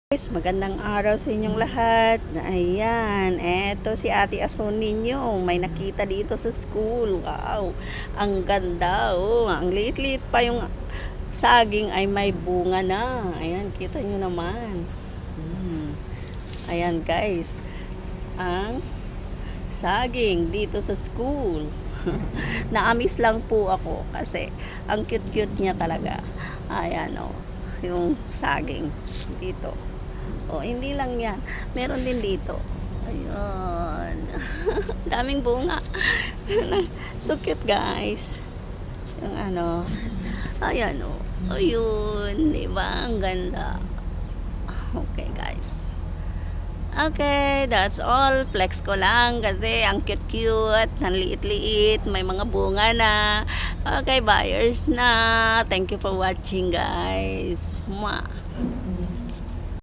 Guys, magandang araw sa inyong lahat. Ayan, eto si Ate Ason ninyo. May nakita dito sa school. Wow, ang ganda. Oh, ang liit-liit pa yung saging ay may bunga na. Ayan, kita nyo naman. Ayan guys, ang saging dito sa school. Naamis lang po ako kasi ang cute-cute niya talaga. Ayan oh, yung saging dito. Oh, hindi lang yan. Meron din dito. Ayun. Daming bunga. So cute, guys. Yung ano. Ayan, oh. Ayun. Diba? Ang ganda. Okay, guys. Okay, that's all. Flex ko lang kasi ang cute-cute, ang liit-liit, may mga bunga na. Okay, buyers na. Thank you for watching, guys. Mwah.